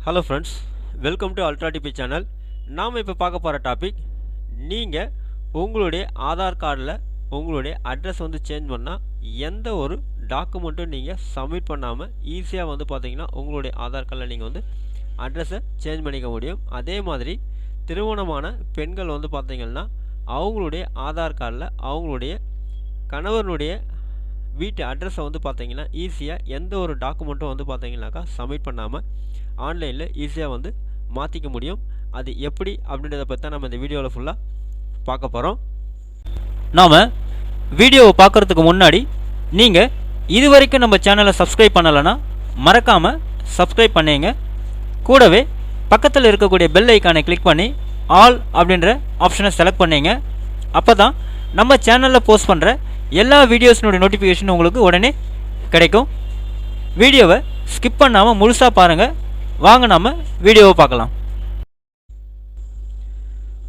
Hello friends, welcome to ultra DP channel. நாம் இப்போ பார்க்க போகிற டாபிக், நீங்கள் உங்களுடைய ஆதார் கார்டில் உங்களுடைய அட்ரஸ் வந்து சேஞ்ச் பண்ணால் எந்த ஒரு டாக்குமெண்ட்டும் நீங்கள் சப்மிட் பண்ணாமல் ஈஸியாக வந்து பார்த்தீங்கன்னா உங்களுடைய ஆதார் கார்டில் நீங்கள் வந்து அட்ரஸை சேஞ்ச் பண்ணிக்க முடியும். அதே மாதிரி திருமணமான பெண்கள் வந்து பார்த்தீங்கன்னா அவங்களுடைய ஆதார் கார்டில் அவங்களுடைய கணவனுடைய வீட்டு அட்ரஸை வந்து பார்த்தீங்கன்னா ஈஸியாக எந்த ஒரு டாக்குமெண்ட்டும் வந்து பார்த்தீங்கன்னாக்கா சப்மிட் பண்ணாமல் ஆன்லைனில் ஈஸியாக வந்து மாற்றிக்க முடியும். அது எப்படி அப்படின்றத பற்றி தான் நம்ம இந்த வீடியோவில் ஃபுல்லாக பார்க்க போகிறோம். நாம் வீடியோவை பார்க்குறதுக்கு முன்னாடி நீங்கள் இது வரைக்கும் நம்ம சேனலை சப்ஸ்கிரைப் பண்ணலைன்னா மறக்காமல் சப்ஸ்கிரைப் பண்ணிங்க. கூடவே பக்கத்தில் இருக்கக்கூடிய பெல் ஐக்கானை கிளிக் பண்ணி ஆல் அப்படின்ற ஆப்ஷனை செலக்ட் பண்ணிங்க. அப்போ தான் நம்ம சேனலில் போஸ்ட் பண்ணுற எல்லா வீடியோஸினுடைய நோட்டிஃபிகேஷன் உங்களுக்கு உடனே கிடைக்கும். வீடியோவை ஸ்கிப் பண்ணாமல் முழுசாக பாருங்கள். வாங்க நம்ம வீடியோவை பார்க்கலாம்.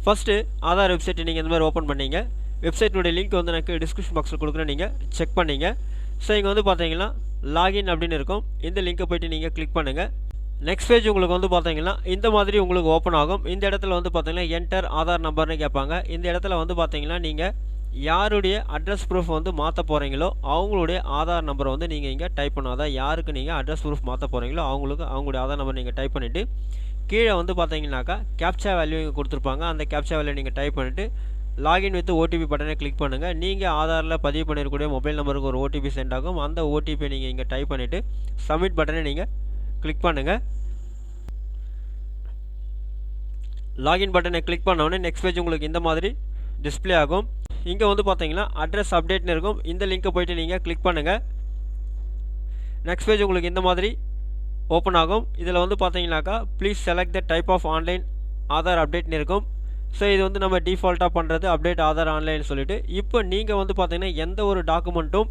ஃபஸ்ட்டு ஆதார் வெப்சைட்டை நீங்கள் இந்த மாதிரி ஓப்பன் பண்ணிங்க. வெப்சைட்டினுடைய லிங்க் வந்து எனக்கு டிஸ்கிரிப்ஷன் பாக்ஸில் கொடுக்குறேன், நீங்கள் செக் பண்ணிங்க. ஸோ இங்கே வந்து பார்த்தீங்கன்னா லாகின் அப்படின்னு இருக்கும். இந்த லிங்கை போய்ட்டு நீங்கள் கிளிக் பண்ணுங்கள். நெக்ஸ்ட் பேஜ் உங்களுக்கு வந்து பார்த்தீங்கன்னா இந்த மாதிரி உங்களுக்கு ஓப்பன் ஆகும். இந்த இடத்துல வந்து பார்த்தீங்கன்னா என்டர் ஆதார் நம்பர்னு கேட்பாங்க. இந்த இடத்துல வந்து பார்த்தீங்கன்னா நீங்கள் யாருடைய அட்ரஸ் ப்ரூஃப் வந்து மாற்ற போகிறீங்களோ அவங்களுடைய ஆதார் நம்பரை வந்து நீங்கள் இங்கே டைப் பண்ணணும். அதான் யாருக்கு நீங்கள் அட்ரஸ் ப்ரூஃப் மாற்ற போகிறீங்களோ அவங்களுடைய ஆதார் நம்பர் நீங்கள் டைப் பண்ணிவிட்டு கீழே வந்து பார்த்தீங்கன்னாக்கா கேப்சா வேல்யூ இங்கே கொடுத்துருப்பாங்க. அந்த கேப்சா வேல்யூ நீங்கள் டைப் பண்ணிவிட்டு லாகின் வித் ஓடிபி பட்டனை கிளிக் பண்ணுங்கள். நீங்கள் ஆதாரில் பதிவு பண்ணியிருக்கக்கூடிய மொபைல் நம்பருக்கு ஒரு ஓடிபி சென்ட் ஆகும். அந்த ஓடிபியை நீங்கள் இங்கே டைப் பண்ணிவிட்டு சப்மிட் பட்டனை நீங்கள் கிளிக் பண்ணுங்கள். லாகின் பட்டனை கிளிக் பண்ணோடனே நெக்ஸ்ட் பேஜ் உங்களுக்கு இந்த மாதிரி டிஸ்பிளே ஆகும். இங்கே வந்து பார்த்தீங்கன்னா அட்ரஸ் அப்டேட்னு இருக்கும். இந்த லிங்கை போய்ட்டு நீங்கள் கிளிக் பண்ணுங்கள். நெக்ஸ்ட் பேஜ் உங்களுக்கு இந்த மாதிரி ஓப்பன் ஆகும். இதில் வந்து பார்த்தீங்கன்னாக்கா please select the type of online Aadhaar அப்டேட்னு இருக்கும். ஸோ இது வந்து நம்ம டிஃபால்ட்டாக பண்ணுறது அப்டேட் ஆதார் ஆன்லைன் சொல்லிவிட்டு, இப்போ நீங்கள் வந்து பார்த்தீங்கன்னா எந்த ஒரு டாக்குமெண்ட்டும்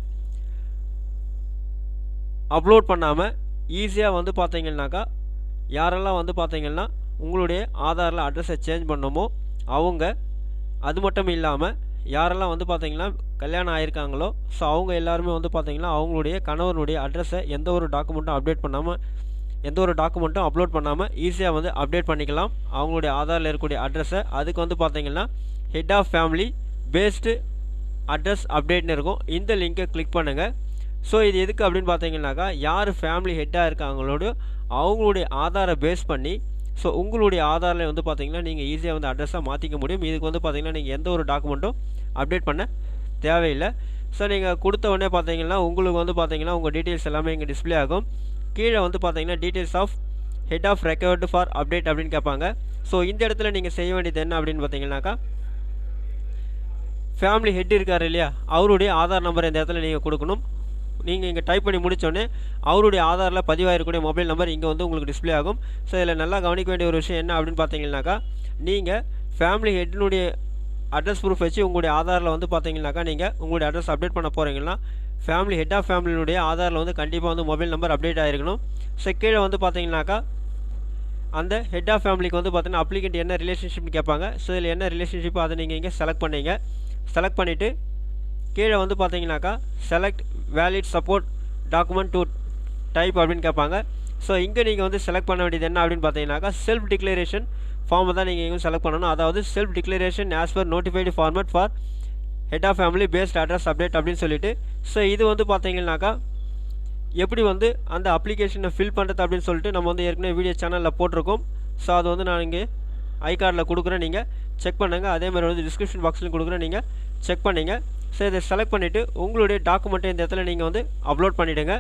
அப்லோட் பண்ணாமல் ஈஸியாக வந்து பார்த்தீங்கன்னாக்கா யாரெல்லாம் வந்து பார்த்தீங்கன்னா உங்களுடைய ஆதாரில் அட்ரஸை சேஞ்ச் பண்ணணுமோ அவங்க, அது மட்டும் இல்லாமல் யாரெல்லாம் வந்து பார்த்தீங்கன்னா கல்யாணம் ஆகிருக்காங்களோ ஸோ அவங்க எல்லாருமே வந்து பார்த்தீங்கன்னா அவங்களுடைய கணவனுடைய அட்ரஸை எந்த ஒரு டாக்குமெண்ட்டும் அப்லோட் பண்ணாமல் ஈஸியாக வந்து அப்டேட் பண்ணிக்கலாம் அவங்களுடைய ஆதாரில் இருக்கக்கூடிய அட்ரஸை. அதுக்கு வந்து பார்த்தீங்கன்னா head of family based address அப்டேட்னு இருக்கும். இந்த லிங்கை கிளிக் பண்ணுங்கள். ஸோ இது எதுக்கு அப்படின்னு பார்த்தீங்கன்னாக்கா யார் ஃபேமிலி ஹெட்டாக இருக்காங்களோட அவங்களுடைய ஆதாரை பேஸ் பண்ணி ஸோ உங்களுடைய ஆதாரில் வந்து பார்த்தீங்கன்னா நீங்கள் ஈஸியாக வந்து அட்ரஸாக மாற்றிக்க முடியும். இதுக்கு வந்து பார்த்தீங்கன்னா நீங்கள் எந்த ஒரு டாக்குமெண்ட்டும் அப்டேட் பண்ண தேவையில்லை. ஸோ நீங்கள் கொடுத்த உடனே பார்த்தீங்கன்னா உங்களுக்கு வந்து பார்த்தீங்கன்னா உங்கள் டீட்டெயில்ஸ் எல்லாமே இங்கே டிஸ்பிளே ஆகும். கீழே வந்து பார்த்தீங்கன்னா details of head of record for update அப்படின்னு கேட்பாங்க. ஸோ இந்த இடத்துல நீங்கள் செய்ய வேண்டியது என்ன அப்படின்னு பார்த்தீங்கன்னாக்கா ஃபேமிலி ஹெட் இருக்கார் இல்லையா, அவருடைய ஆதார் நம்பர் இந்த இடத்துல நீங்கள் கொடுக்கணும். நீங்கள் இங்கே டைப் பண்ணி முடித்தோடனே அவருடைய ஆதாரில் பதிவாயிருக்கக்கூடிய மொபைல் நம்பர் இங்கே வந்து உங்களுக்கு டிஸ்பிளே ஆகும். ஸோ இதில் நல்லா கவனிக்க வேண்டிய ஒரு விஷயம் என்ன அப்படின்னு பார்த்தீங்கன்னாக்கா நீங்கள் ஃபேமிலி ஹெட்டினுடைய அட்ரஸ் ப்ரூஃப் வச்சு உங்களுடைய ஆதாரில் வந்து பார்த்தீங்கன்னாக்கா நீங்கள் உங்களுடைய அட்ரஸ் அப்டேட் பண்ண போகிறீங்கன்னா ஃபேமிலி ஹெட் ஆஃப் ஃபேமிலியினுடைய ஆதாரில் வந்து கண்டிப்பாக வந்து மொபைல் நம்பர் அப்டேட் ஆகிருக்கணும். ஸோ கீழே வந்து பார்த்தீங்கன்னாக்கா அந்த ஹெட் ஆஃப் ஃபேமிலிக்கு வந்து பார்த்தீங்கன்னா அப்ளிகண்ட் என்ன ரிலேஷன்ஷிப்னு கேட்பாங்க. ஸோ இதில் என்ன ரிலேஷன்ஷிப்போ அதை நீங்கள் இங்கே செலக்ட் பண்ணிங்க. செலக்ட் பண்ணிவிட்டு கீழே வந்து பார்த்தீங்கன்னாக்கா select valid support document to type அப்படின்னு கேட்பாங்க. ஸோ இங்கே நீங்கள் வந்து செலக்ட் பண்ண வேண்டியது என்ன அப்படின்னு பார்த்தீங்கன்னாக்கா செல்ஃப் டிக்ளரேஷன் ஃபார்மை தான் நீங்கள் இங்கே செலக்ட் பண்ணணும். அதாவது self declaration as per notified format for head of family based address update அப்படின்னு சொல்லிட்டு, ஸோ இது வந்து பார்த்தீங்கன்னாக்கா எப்படி வந்து அந்த அப்ளிகேஷனை ஃபில் பண்ணுறது அப்படின்னு சொல்லிட்டு நம்ம வந்து ஏற்கனவே வீடியோ சேனலில் போட்டிருக்கோம். ஸோ அது வந்து நான் இங்கே ஐ கார்டில் கொடுக்குறேன், நீங்கள் செக் பண்ணுங்கள். அதேமாதிரி வந்து டிஸ்கிரிப்ஷன் பாக்ஸ்லையும் கொடுக்குறேன், நீங்கள் செக் பண்ணிங்க. ஸோ இதை செலக்ட் பண்ணிவிட்டு உங்களுடைய டாக்குமெண்ட்டை இந்த இடத்துல நீங்கள் வந்து அப்லோட் பண்ணிவிடுங்க.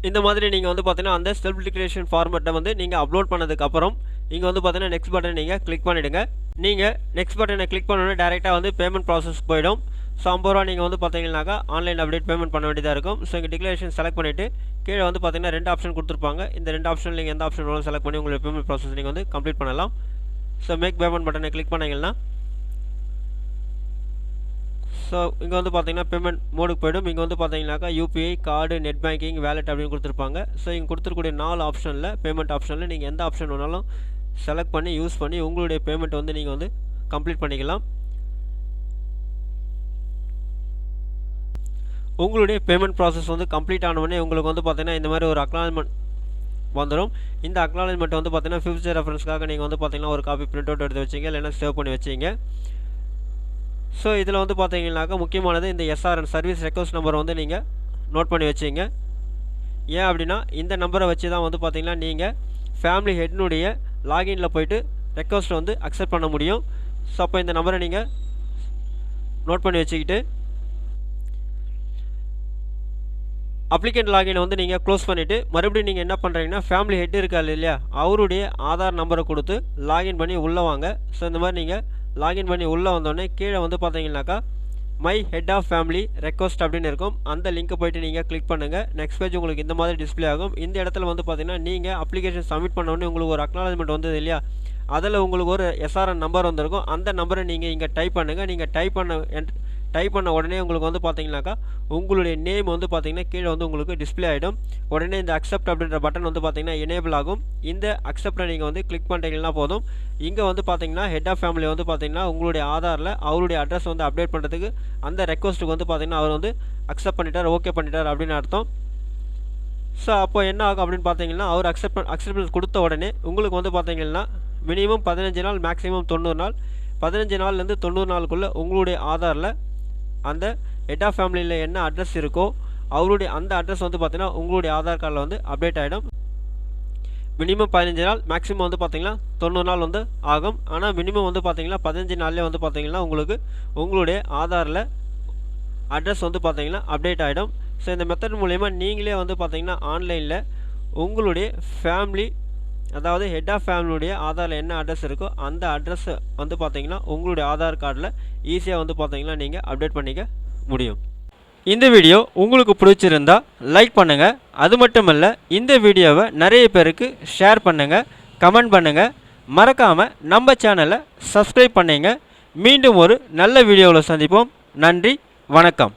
இந்த மாதிரி நீங்கள் வந்து பார்த்தீங்கன்னா அந்த செல்ஃப் டிக்ளரேஷன் ஃபார்மேட்டை வந்து நீங்கள் அப்லோட் பண்ணதுக்கப்புறம் இங்கே வந்து பார்த்தீங்கன்னா நெக்ஸ்ட் பட்டனை நீங்கள் கிளிக் பண்ணிவிடுங்க. நீங்கள் நெக்ஸ்ட் பட்டனை கிளிக் பண்ணோன்னே டேரெக்டாக வந்து பேமெண்ட் ப்ராசஸ் போயிடும். ஸோ 50 ரூபா நீங்கள் வந்து பார்த்தீங்கன்னாக்கா ஆன்லைன் அப்டேட் பேமெண்ட் பண்ண வேண்டியதாக இருக்கும். ஸோ இங்கே டிக்ளரேஷன் செலக்ட் பண்ணிவிட்டு கீழே வந்து பார்த்தீங்கன்னா 2 ஆப்ஷன் கொடுத்துருப்பாங்க. இந்த 2 ஆப்ஷன் நீங்கள் எந்த ஆப்ஷன் வேணும் செலக்ட் பண்ணி உங்களுடைய பேமெண்ட் ப்ராசஸ் நீங்கள் வந்து கம்ப்ளீட் பண்ணலாம். ஸோ மேக் பேமெண்ட் பட்டனை கிளிக் பண்ணிங்கன்னா ஸோ இங்கே வந்து பார்த்தீங்கன்னா பேமெண்ட் மோடுக்கு போய்டும். இங்கே வந்து பார்த்தீங்கன்னாக்கா UPI, card, net banking, wallet அப்படின்னு கொடுத்துருப்பாங்க. ஸோ இங்கே கொடுத்துருக்கூடிய 4 ஆப்ஷனில் பேமெண்ட் ஆப்ஷனில் நீங்கள் எந்த ஆப்ஷன் வேணாலும் செலக்ட் பண்ணி யூஸ் பண்ணி உங்களுடைய பேமெண்ட் வந்து நீங்கள் வந்து கம்ப்ளீட் பண்ணிக்கலாம். உங்களுடைய பேமெண்ட் ப்ராசஸ் வந்து கம்ப்ளீட் ஆனவுடனே உங்களுக்கு வந்து பார்த்தீங்கன்னா இந்த மாதிரி ஒரு அக்னாலஜ்மெண்ட் வந்துடும். இந்த அக்னாலஜ்மெண்ட் வந்து பார்த்தீங்கன்னா ஃபியூச்சர் ரெஃபரன்ஸ்க்காக நீங்கள் வந்து பார்த்தீங்கன்னா ஒரு காப்பி பிரிண்ட் அவுட் எடுத்து வச்சிங்க, இல்லைன்னா சேவ் பண்ணி வச்சிங்க. ஸோ இதில் வந்து பார்த்தீங்கன்னாக்கா முக்கியமானது இந்த எஸ்ஆர்என் சர்வீஸ் ரெக்வஸ்ட் நம்பரை வந்து நீங்கள் நோட் பண்ணி வச்சிங்க. ஏன் அப்படின்னா இந்த நம்பரை வச்சு தான் வந்து பார்த்தீங்கன்னா நீங்கள் ஃபேமிலி ஹெட்னுடைய லாகினில் போய்ட்டு ரெக்வஸ்ட்டை வந்து அக்செப்ட் பண்ண முடியும். ஸோ அப்போ இந்த நம்பரை நீங்கள் நோட் பண்ணி வச்சுக்கிட்டு அப்ளிகேண்ட் லாகினை வந்து நீங்கள் க்ளோஸ் பண்ணிவிட்டு மறுபடியும் நீங்கள் என்ன பண்ணுறீங்கன்னா ஃபேமிலி ஹெட் இருக்காரு இல்லையா, அவருடைய ஆதார் நம்பரை கொடுத்து லாகின் பண்ணி உள்ளே வாங்க. ஸோ இந்த மாதிரி நீங்கள் லாகின் பண்ணி உள்ளே வந்தோடனே கீழே வந்து பார்த்தீங்கன்னாக்கா my head of family request அப்படின்னு இருக்கும். அந்த லிங்க்கை போய்ட்டு நீங்கள் கிளிக் பண்ணுங்கள். நெக்ஸ்ட் பேஜ் உங்களுக்கு இந்த மாதிரி டிஸ்பிளே ஆகும். இந்த இடத்துல வந்து பார்த்தீங்கன்னா நீங்கள் அப்ளிகேஷன் சப்மிட் பண்ணோடனே உங்களுக்கு ஒரு அக்னாலஜ்மெண்ட் வந்தது இல்லையா, அதில் உங்களுக்கு ஒரு எஸ்ஆர்என் நம்பர் வந்திருக்கும். அந்த நம்பரை நீங்கள் இங்கே டைப் பண்ணுங்கள். நீங்கள் டைப் பண்ண உடனே உங்களுக்கு வந்து பார்த்தீங்கன்னாக்கா உங்களுடைய நேம் வந்து பார்த்தீங்கன்னா கீழே வந்து உங்களுக்கு டிஸ்பிளே ஆகிடும். உடனே இந்த அக்செப்ட் அப்படின்ற பட்டன் வந்து பார்த்தீங்கன்னா எனேபிள் ஆகும். இந்த அக்செப்டை நீங்கள் வந்து கிளிக் பண்ணிட்டீங்கன்னா போதும். இங்கே வந்து பார்த்தீங்கன்னா ஹெட் ஆஃப் ஃபேமிலி வந்து பார்த்தீங்கன்னா உங்களுடைய ஆதாரில் அவருடைய அட்ரஸ் வந்து அப்டேட் பண்ணுறதுக்கு அந்த ரெக்வஸ்ட்டுக்கு வந்து பார்த்தீங்கன்னா அவர் வந்து அக்செப்ட் பண்ணிட்டார், ஓகே பண்ணிட்டார் அப்படின்னு அர்த்தம். ஸோ அப்போ என்ன ஆகும் அப்படின்னு பார்த்தீங்கன்னா அவர் அக்செப்டன்ஸ் கொடுத்த உடனே உங்களுக்கு வந்து பார்த்தீங்கன்னா மினிமம் 15 நாள், மேக்ஸிமம் 90 நாள், 15 நாள்லேருந்து 90 நாளுக்குள்ளே உங்களுடைய ஆதாரில் அந்த ஹெட் ஆஃப் ஃபேமிலியில் என்ன அட்ரஸ் இருக்கோ அவருடைய அந்த அட்ரஸ் வந்து பார்த்தீங்கன்னா உங்களுடைய ஆதார் கார்டில் வந்து அப்டேட் ஆகிடும். மினிமம் 15 நாள், மேக்ஸிமம் வந்து பார்த்தீங்கன்னா 90 நாள் வந்து ஆகும். ஆனால் மினிமம் வந்து பார்த்தீங்கன்னா 15 நாள்லேயே வந்து பார்த்தீங்கன்னா உங்களுக்கு உங்களுடைய ஆதாரில் அட்ரஸ் வந்து பார்த்தீங்கன்னா அப்டேட் ஆகிடும். ஸோ இந்த மெத்தட் மூலயமா நீங்களே வந்து பார்த்தீங்கன்னா ஆன்லைனில் உங்களுடைய ஃபேமிலி, அதாவது ஹெட் ஆஃப் ஃபேமிலியுடைய ஆதாரில் என்ன அட்ரஸ் இருக்கோ அந்த அட்ரஸ் வந்து பார்த்தீங்கன்னா உங்களுடைய ஆதார் கார்டில் ஈஸியாக வந்து பார்த்தீங்கன்னா நீங்கள் அப்டேட் பண்ணிக்க முடியும். இந்த வீடியோ உங்களுக்கு பிடிச்சிருந்தா லைக் பண்ணுங்கள். அது மட்டும் இல்லை, இந்த வீடியோவை நிறைய பேருக்கு ஷேர் பண்ணுங்கள், கமெண்ட் பண்ணுங்கள். மறக்காமல் நம்ம சேனலை சப்ஸ்கிரைப் பண்ணுங்க. மீண்டும் ஒரு நல்ல வீடியோவில் சந்திப்போம். நன்றி, வணக்கம்.